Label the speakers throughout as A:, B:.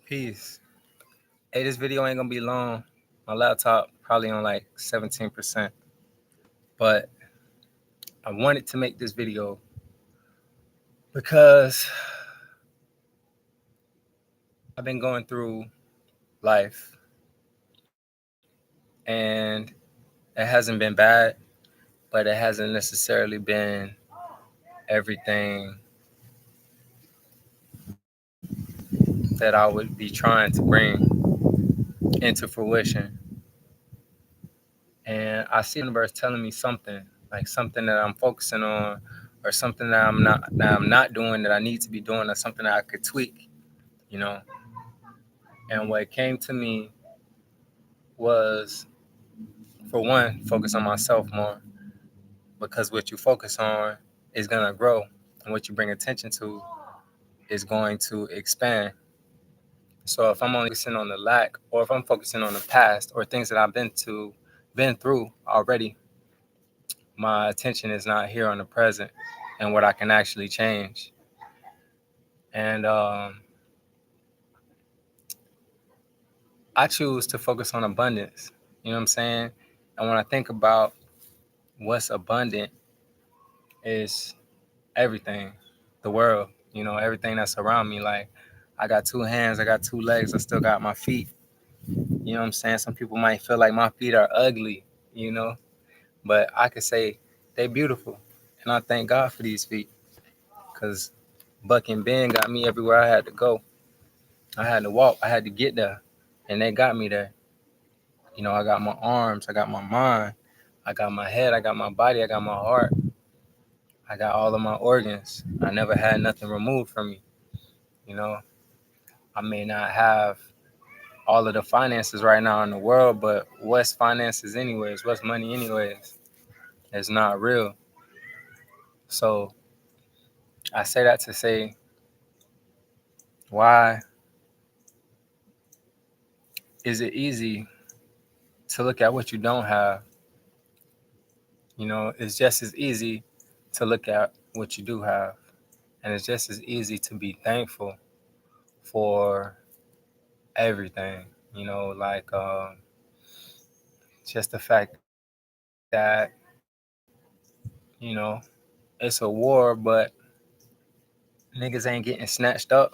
A: Peace. Hey, this video ain't gonna be long. My laptop probably on like 17%. But I wanted to make this video because I've been going through life and it hasn't been bad, but it hasn't necessarily been everything that I would be trying to bring into fruition. And I see the universe telling me something, like something that I'm focusing on, or something that I'm not doing that I need to be doing, or something that I could tweak, you know. And what came to me was, for one, focus on myself more, because what you focus on is gonna grow, and what you bring attention to is going to expand. So if I'm only focusing on the lack, or if I'm focusing on the past or things that I've been through already, my attention is not here on the present and what I can actually change. And I choose to focus on abundance. You know what I'm saying? And when I think about what's abundant, is everything, the world, everything that's around me. Like, I got two hands, I got two legs, I still got my feet. You know what I'm saying? Some people might feel like my feet are ugly, but I could say they beautiful. And I thank God for these feet, because Buck and Ben got me everywhere I had to go. I had to walk, I had to get there, and they got me there. I got my arms, I got my mind, I got my head, I got my body, I got my heart, I got all of my organs. I never had nothing removed from me. You know, I may not have all of the finances right now in the world, but what's finances anyways? What's money anyways? It's not real. So I say that to say, why is it easy to look at what you don't have? It's just as easy to look at what you do have. And it's just as easy to be thankful for everything. Like, just the fact that, it's a war, but niggas ain't getting snatched up.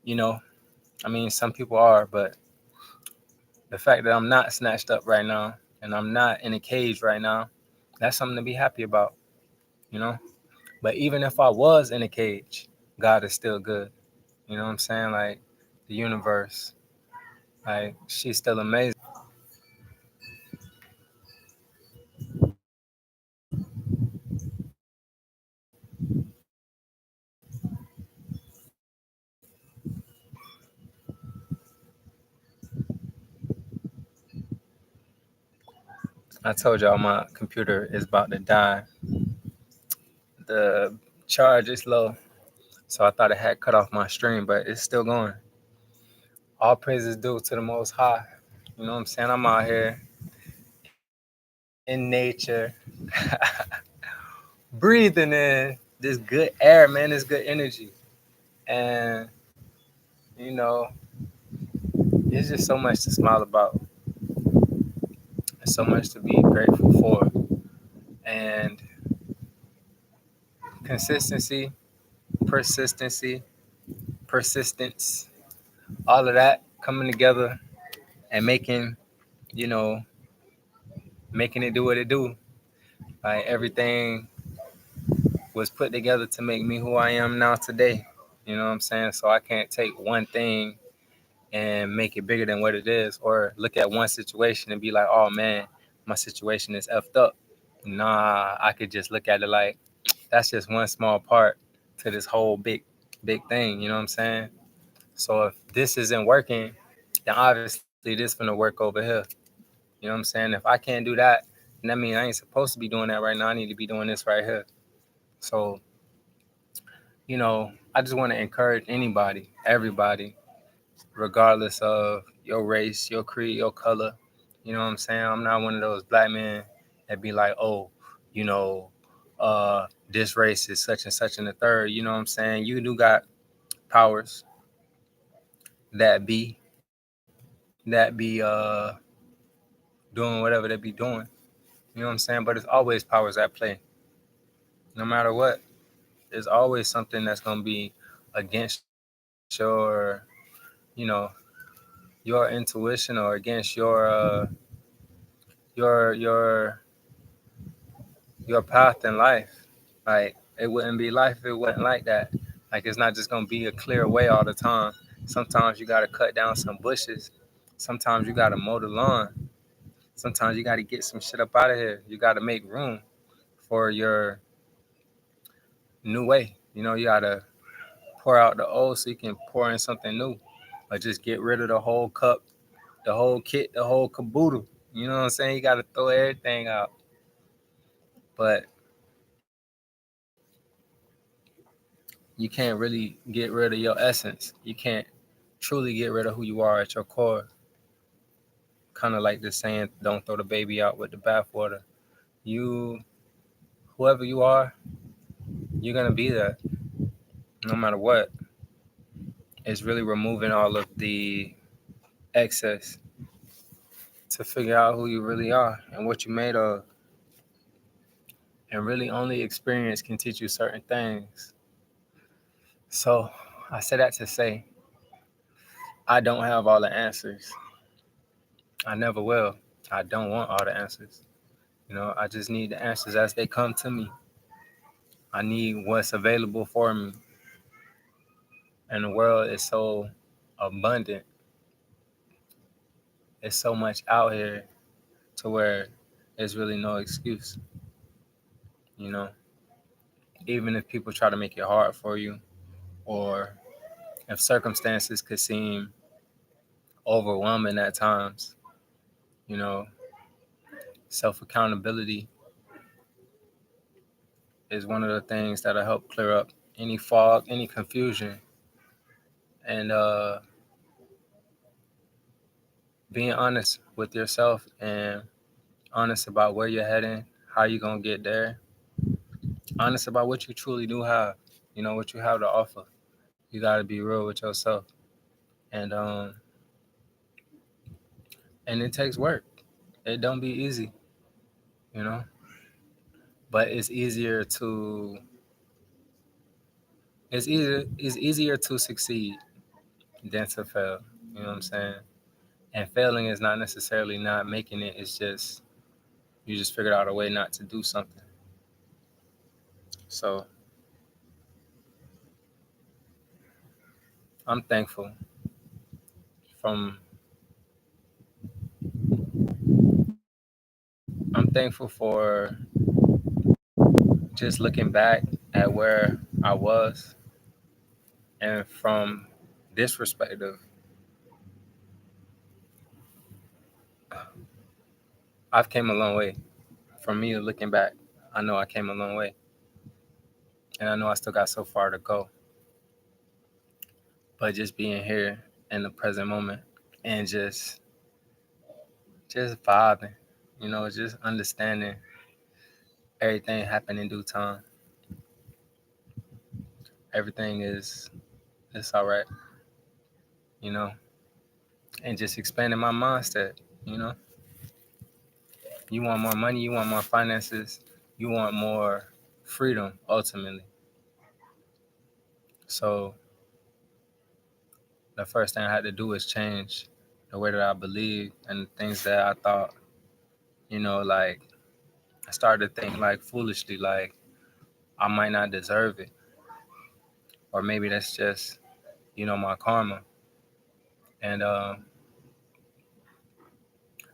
A: You know, I mean, some people are, but the fact that I'm not snatched up right now and I'm not in a cage right now, that's something to be happy about, you know? But even if I was in a cage, God is still good. You know what I'm saying? Like, the universe, like, she's still amazing. I told y'all my computer is about to die. The charge is low, so I thought it had cut off my stream, but it's still going. All praises due to the Most High. You know what I'm saying? I'm out here in nature, breathing in this good air, man, this good energy. And, you know, it's just so much to smile about. There's so much to be grateful for. And consistency, persistency, persistence, all of that coming together and you know, making it do what it do. Like, everything was put together to make me who I am now today. You know what I'm saying? So I can't take one thing and make it bigger than what it is, or look at one situation and be like, oh man, my situation is effed up. Nah, I could just look at it like, that's just one small part to this whole big thing. You know what I'm saying? So if this isn't working, then obviously this gonna work over here. You know what I'm saying? If I can't do that, then that means I ain't supposed to be doing that right now. I need to be doing this right here. So, I just want to encourage anybody, everybody, regardless of your race, your creed, your color. You know what I'm saying? I'm not one of those black men that be like, oh, you know, this race is such and such and the third. You know what I'm saying? You do got powers. that be doing whatever they be doing. You know what I'm saying? But it's always powers at play. No matter what, there's always something that's gonna be against you know, your intuition or against your your path in life. Like it wouldn't be life if it wasn't like that. Like it's not just gonna be a clear way all the time. Sometimes you gotta cut down some bushes. Sometimes you gotta mow the lawn. Sometimes you gotta get some shit up out of here. You gotta make room for your new way. You know, you gotta pour out the old so you can pour in something new. Or just get rid of the whole cup, the whole kit, the whole caboodle. You know what I'm saying? You gotta throw everything out. But you can't really get rid of your essence. You can't truly get rid of who you are at your core. Kind of like the saying, don't throw the baby out with the bathwater. You, whoever you are, you're going to be that no matter what. It's really removing all of the excess to figure out who you really are and what you're made of. And really, only experience can teach you certain things. So, I say that to say, I don't have all the answers. I never will. I don't want all the answers. You know, I just need the answers as they come to me. I need what's available for me. And the world is so abundant. It's so much out here to where there's really no excuse. You know, even if people try to make it hard for you, or if circumstances could seem overwhelming at times, you know, self accountability is one of the things that'll help clear up any fog, any confusion, and being honest with yourself and honest about where you're heading, how you're gonna get there, honest about what you truly do have, you know, what you have to offer. You gotta be real with yourself. And and it takes work. It don't be easy, you know. But it's easier to succeed than to fail. You know what I'm saying? And failing is not necessarily not making it, it's just you just figured out a way not to do something. So I'm thankful from I'm thankful for just looking back at where I was, and from this perspective, I've came a long way. From me looking back, I know I came a long way, and I know I still got so far to go. But just being here in the present moment and just vibing, you know, just understanding everything happened in due time. Everything is it's all right, you know, and just expanding my mindset. You know, you want more money, you want more finances, you want more freedom ultimately. So the first thing I had to do was change the way that I believed and the things that I thought. You know, like I started to think like foolishly, like I might not deserve it, or maybe that's just my karma. And I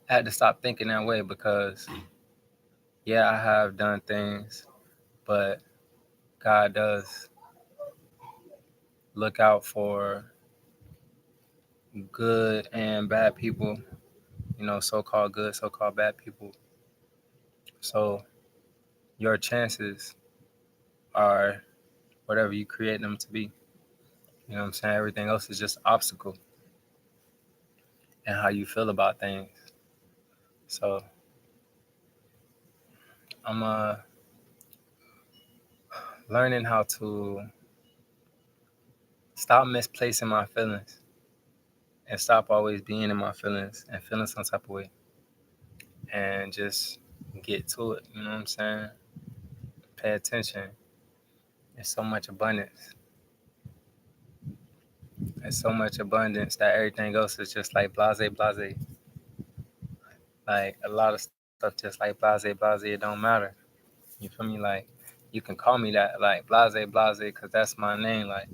A: had to stop thinking that way because yeah, I have done things, but God does look out for good and bad people, so-called good, so-called bad people. So your chances are whatever you create them to be. You know what I'm saying? Everything else is just obstacle and how you feel about things. So I'm learning how to stop misplacing my feelings. and stop always being in my feelings and feeling some type of way and just get to it. You know what I'm saying? Pay attention. There's so much abundance. There's so much abundance that everything else is just like blase, blase. Like a lot of stuff just like blase, blase. It don't matter. You feel me? Like you can call me that, like blase, blase, because that's my name. Like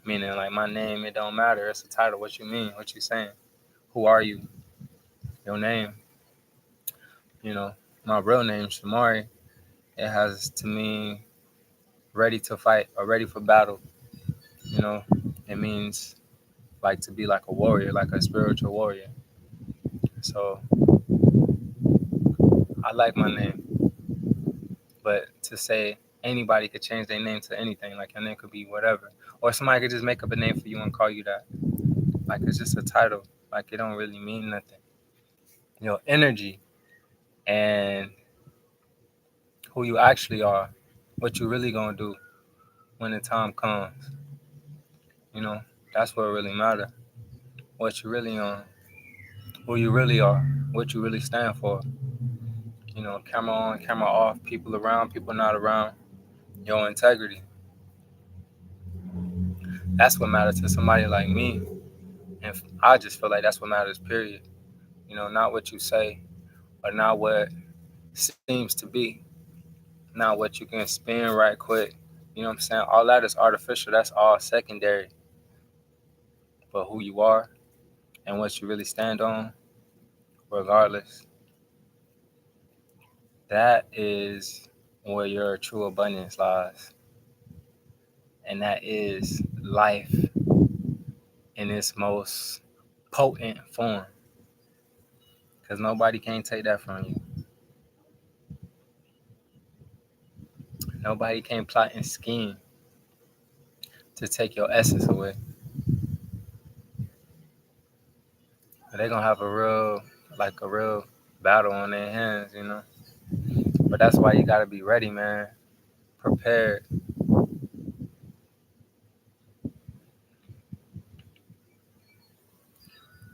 A: meaning like my name, it don't matter. It's a title. What you mean? What you saying? Who are you? Your name. You know, my real name, Shamari. It has to mean ready to fight or ready for battle. You know, it means like to be like a warrior, like a spiritual warrior. So I like my name, but to say anybody could change their name to anything, like your name could be whatever, or somebody could just make up a name for you and call you that. Like it's just a title. Like it don't really mean nothing. Your energy and who you actually are, what you really gonna do when the time comes. You know, that's what really matter. What you really on, who you really are, what you really stand for. You know, camera on, camera off, people around, people not around. Your integrity. That's what matters to somebody like me. And I just feel like that's what matters, period. You know, not what you say or not what seems to be, not what you can spin right quick. You know what I'm saying? All that is artificial. That's all secondary. But who you are and what you really stand on, regardless, that is where your true abundance lies. And that is life in its most potent form. Because nobody can take that from you. Nobody can plot and scheme to take your essence away. They're gonna have a real battle on their hands, you know. But that's why you gotta be ready, man. Prepared.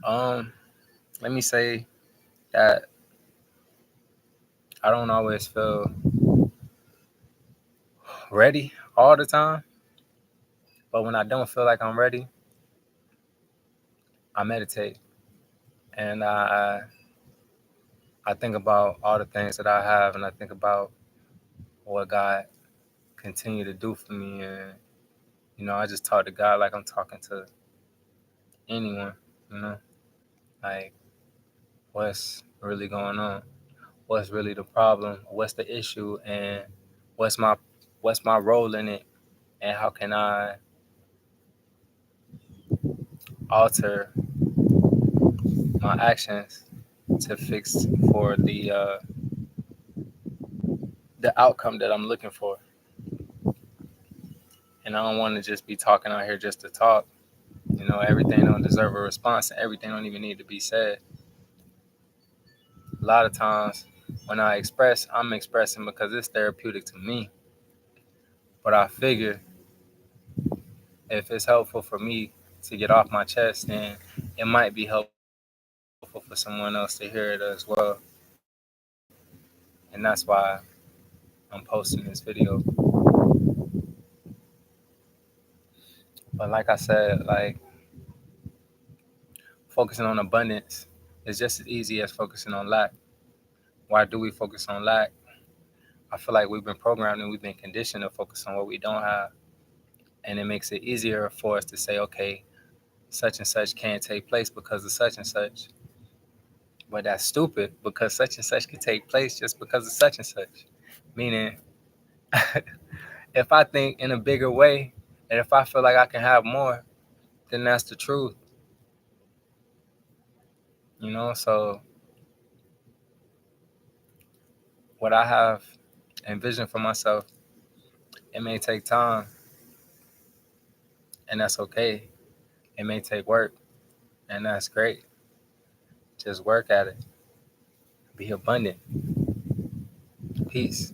A: Um, Let me say that I don't always feel ready all the time, but when I don't feel like I'm ready, I meditate and I think about all the things that I have, and I think about what God continue to do for me, and I just talk to God like I'm talking to anyone, you know, like what's really going on, what's really the problem, what's the issue, and what's my what's my role in it, and how can I alter my actions to fix for the outcome that I'm looking for. And I don't want to just be talking out here just to talk. Everything don't deserve a response, and everything don't even need to be said. A lot of times when I express, I'm expressing because it's therapeutic to me. But I figure if it's helpful for me to get off my chest, then it might be helpful for someone else to hear it as well. And that's why I'm posting this video. But like I said, focusing on abundance is just as easy as focusing on lack. Why do we focus on lack? I feel like we've been programmed and we've been conditioned to focus on what we don't have. And it makes it easier for us to say, okay, such and such can't take place because of such and such. But that's stupid because such and such can take place just because of such and such. Meaning, if I think in a bigger way and if I feel like I can have more, then that's the truth. So what I have envisioned for myself, it may take time, and that's okay. It may take work, and that's great. Just work at it. Be abundant. Peace.